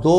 2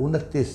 29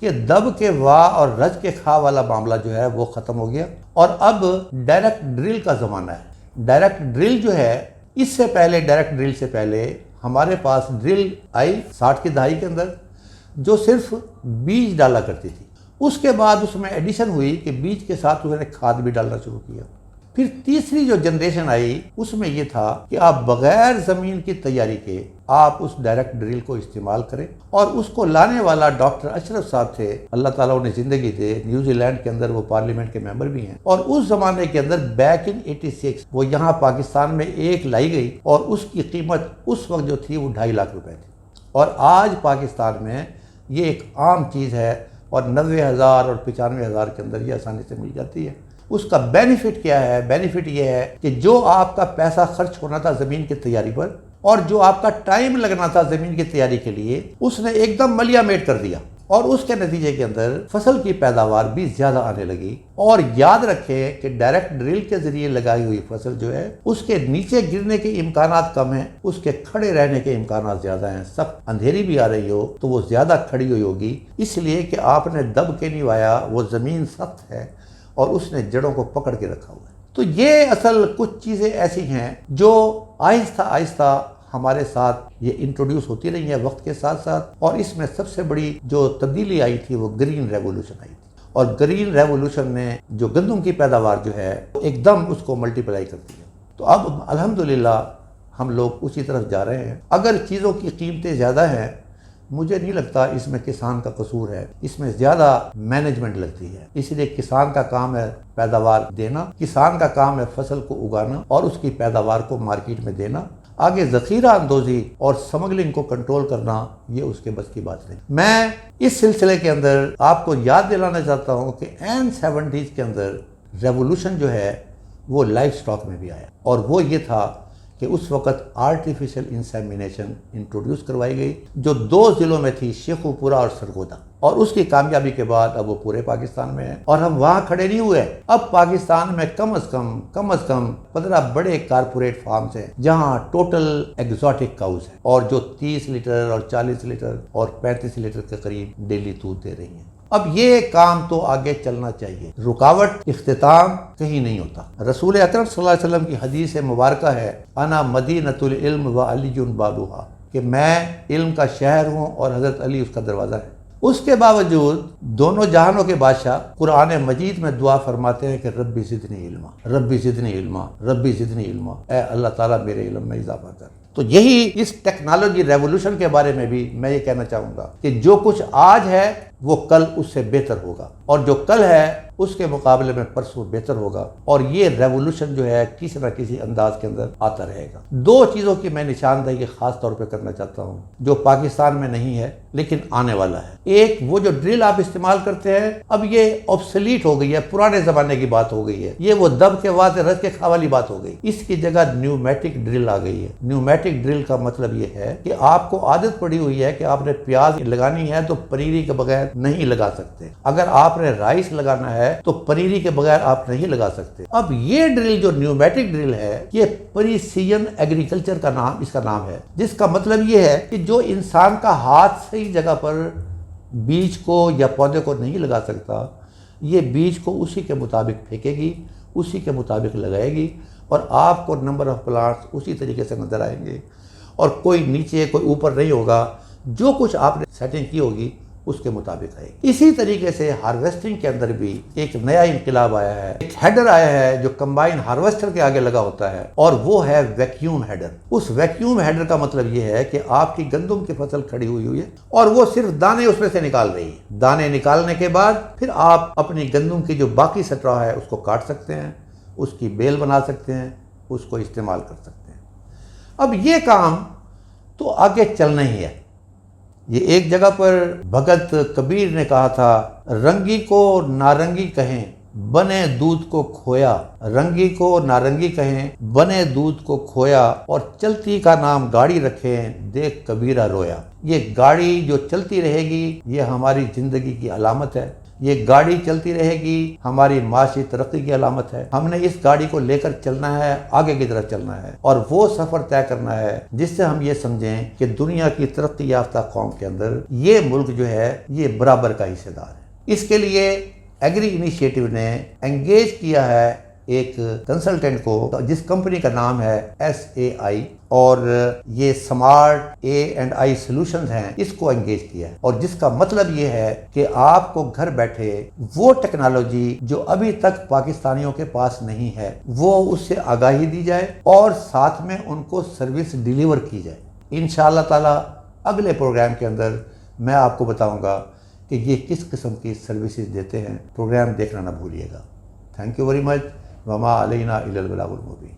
کہ دب کے واہ اور رج کے کھا والا معاملہ جو ہے وہ ختم ہو گیا اور اب ڈائریکٹ ڈرل کا زمانہ ہے۔ ڈائریکٹ ڈرل جو ہے، اس سے پہلے ڈائریکٹ ڈرل سے پہلے ہمارے پاس ڈرل آئی 60 کی دہائی کے اندر جو صرف بیج ڈالا کرتی تھی۔ اس کے بعد اس میں ایڈیشن ہوئی کہ بیج کے ساتھ انہوں نے کھاد بھی ڈالنا شروع کیا۔ پھر تیسری جو جنریشن آئی اس میں یہ تھا کہ آپ بغیر زمین کی تیاری کے آپ اس ڈائریکٹ ڈرل کو استعمال کریں، اور اس کو لانے والا ڈاکٹر اشرف صاحب تھے، اللہ تعالیٰ انہیں زندگی دے، نیوزی لینڈ کے اندر وہ پارلیمنٹ کے ممبر بھی ہیں، اور اس زمانے کے اندر بیک ان 86 وہ یہاں پاکستان میں ایک لائی گئی اور اس کی قیمت اس وقت جو تھی وہ 2.5 لاکھ روپے تھی، اور آج پاکستان میں یہ ایک عام چیز ہے اور 90,000 اور 95,000 کے اندر یہ آسانی سے مل جاتی ہے۔ اس کا بینیفٹ کیا ہے؟ بینیفٹ یہ ہے کہ جو آپ کا پیسہ خرچ ہونا تھا زمین کی تیاری پر اور جو آپ کا ٹائم لگنا تھا زمین کی تیاری کے لیے، اس نے ایک دم ملیا میٹ کر دیا، اور اس کے نتیجے کے اندر فصل کی پیداوار بھی زیادہ آنے لگی۔ اور یاد رکھیں کہ ڈائریکٹ ڈرل کے ذریعے لگائی ہوئی فصل جو ہے اس کے نیچے گرنے کے امکانات کم ہیں، اس کے کھڑے رہنے کے امکانات زیادہ ہیں۔ سخت اندھیری بھی آ رہی ہو تو وہ زیادہ کھڑی ہوئی ہوگی، اس لیے کہ آپ نے دب کے نہیں وایا، وہ زمین سخت ہے اور اس نے جڑوں کو پکڑ کے رکھا ہوا ہے۔ تو یہ اصل کچھ چیزیں ایسی ہیں جو آہستہ آہستہ ہمارے ساتھ یہ انٹروڈیوس ہوتی رہی ہیں وقت کے ساتھ ساتھ، اور اس میں سب سے بڑی جو تبدیلی آئی تھی وہ گرین ریولوشن آئی تھی، اور گرین ریولوشن نے جو گندم کی پیداوار جو ہے ایک دم اس کو ملٹیپلائی کر دیا۔ تو اب الحمدللہ ہم لوگ اسی طرف جا رہے ہیں۔ اگر چیزوں کی قیمتیں زیادہ ہیں، مجھے نہیں لگتا اس میں کسان کا قصور ہے، اس میں زیادہ مینجمنٹ لگتی ہے۔ اس لیے کسان کا کام ہے پیداوار دینا، کسان کا کام ہے فصل کو اگانا اور اس کی پیداوار کو مارکیٹ میں دینا۔ آگے ذخیرہ اندوزی اور سمگلنگ کو کنٹرول کرنا یہ اس کے بس کی بات نہیں۔ میں اس سلسلے کے اندر آپ کو یاد دلانا چاہتا ہوں کہ این 70s کے اندر ریولوشن جو ہے وہ لائف سٹاک میں بھی آیا، اور وہ یہ تھا کہ اس وقت آرٹیفیشل انسیمینیشن انٹروڈیوس کروائی گئی جو 2 ضلعوں میں تھی، شیخوپورہ اور سرگودا، اور اس کی کامیابی کے بعد اب وہ پورے پاکستان میں ہے۔ اور ہم وہاں کھڑے نہیں ہوئے، اب پاکستان میں کم از کم 15 بڑے کارپوریٹ فارمز ہیں جہاں ٹوٹل ایگزوٹک کاؤز ہیں، اور جو 30 لیٹر اور 40 لیٹر اور 35 لیٹر کے قریب ڈیلی دودھ دے رہی ہیں۔ اب یہ کام تو آگے چلنا چاہیے، رکاوٹ اختتام کہیں نہیں ہوتا۔ رسول اکرم صلی اللہ علیہ وسلم کی حدیث مبارکہ ہے، انا مدینۃ العلم و علی بابوہا، کہ میں علم کا شہر ہوں اور حضرت علی اس کا دروازہ ہے۔ اس کے باوجود دونوں جہانوں کے بادشاہ قرآن مجید میں دعا فرماتے ہیں کہ ربی زدنی علما، ربی زدنی علما، ربی زدنی علما، اے اللہ تعالیٰ میرے علم میں اضافہ کر۔ تو یہی اس ٹیکنالوجی ریولوشن کے بارے میں بھی میں یہ کہنا چاہوں گا کہ جو کچھ آج ہے وہ کل اس سے بہتر ہوگا، اور جو کل ہے اس کے مقابلے میں پرسوں بہتر ہوگا، اور یہ ریولوشن جو ہے کسی نہ کسی انداز کے اندر آتا رہے گا۔ 2 چیزوں کی میں نشاندہی خاص طور پہ کرنا چاہتا ہوں جو پاکستان میں نہیں ہے لیکن آنے والا ہے۔ ایک، وہ جو ڈرل آپ استعمال کرتے ہیں اب یہ آبسلیٹ ہو گئی ہے، پرانے زمانے کی بات ہو گئی ہے، یہ وہ دب کے واضح رج کے کھا والی بات ہو گئی۔ اس کی جگہ نیومیٹک ڈرل آ گئی ہے۔ نیومیٹک ڈرل کا مطلب یہ ہے کہ آپ کو عادت پڑی ہوئی ہے کہ آپ نے پیاز لگانی ہے تو پنیری کے بغیر نہیں لگا سکتے، اگر آپ نے رائس لگانا ہے تو پنیری کے بغیر آپ نہیں لگا سکتے۔ اب یہ ڈرل جو نیومیٹک ڈرل ہے یہ پریسیژن ایگریکلچر کا نام اس کا نام ہے، جس کا مطلب یہ ہے کہ جو انسان کا ہاتھ صحیح جگہ پر بیج کو یا پودے کو نہیں لگا سکتا، یہ بیج کو اسی کے مطابق پھینکے گی، اسی کے مطابق لگائے گی، اور آپ کو نمبر آف پلانٹس اسی طریقے سے نظر آئیں گے، اور کوئی نیچے کوئی اوپر نہیں ہوگا، جو کچھ آپ نے سیٹنگ کی ہوگی اس کے مطابق آئے گی۔ اسی طریقے سے ہارویسٹنگ کے اندر بھی ایک نیا انقلاب آیا ہے، ایک ہیڈر آیا ہے جو کمبائن ہارویسٹر کے آگے لگا ہوتا ہے، اور وہ ہے ویکیوم ہیڈر۔ اس ویکیوم ہیڈر کا مطلب یہ ہے کہ آپ کی گندم کی فصل کھڑی ہوئی ہے اور وہ صرف دانے اس میں سے نکال رہی ہے۔ دانے نکالنے کے بعد پھر آپ اپنی گندم کی جو باقی سٹرا ہے اس کو کاٹ سکتے ہیں، اس کی بیل بنا سکتے ہیں، اس کو استعمال کر سکتے ہیں۔ اب یہ کام تو آگے چلنا ہی ہے۔ یہ ایک جگہ پر بھگت کبیر نے کہا تھا، رنگی کو نارنگی کہیں بنے دودھ کو کھویا، رنگی کو نارنگی کہیں بنے دودھ کو کھویا، اور چلتی کا نام گاڑی رکھیں دیکھ کبیرہ رویا۔ یہ گاڑی جو چلتی رہے گی یہ ہماری زندگی کی علامت ہے، یہ گاڑی چلتی رہے گی ہماری معاشی ترقی کی علامت ہے۔ ہم نے اس گاڑی کو لے کر چلنا ہے، آگے کی طرف چلنا ہے، اور وہ سفر طے کرنا ہے جس سے ہم یہ سمجھیں کہ دنیا کی ترقی یافتہ قوم کے اندر یہ ملک جو ہے یہ برابر کا حصہ دار ہے۔ اس کے لیے ایگری انیشیٹو نے انگیج کیا ہے ایک کنسلٹنٹ کو جس کمپنی کا نام ہے SAI، اور یہ سمارٹ A&I سلوشنز ہیں، اس کو انگیج کیا ہے، اور جس کا مطلب یہ ہے کہ آپ کو گھر بیٹھے وہ ٹیکنالوجی جو ابھی تک پاکستانیوں کے پاس نہیں ہے وہ اس سے آگاہی دی جائے اور ساتھ میں ان کو سروس ڈیلیور کی جائے۔ انشاءاللہ تعالی اگلے پروگرام کے اندر میں آپ کو بتاؤں گا کہ یہ کس قسم کی سروسز دیتے ہیں۔ پروگرام دیکھنا نہ بھولیے گا۔ Thank you very much. وما علینا الا البلاغ المبین۔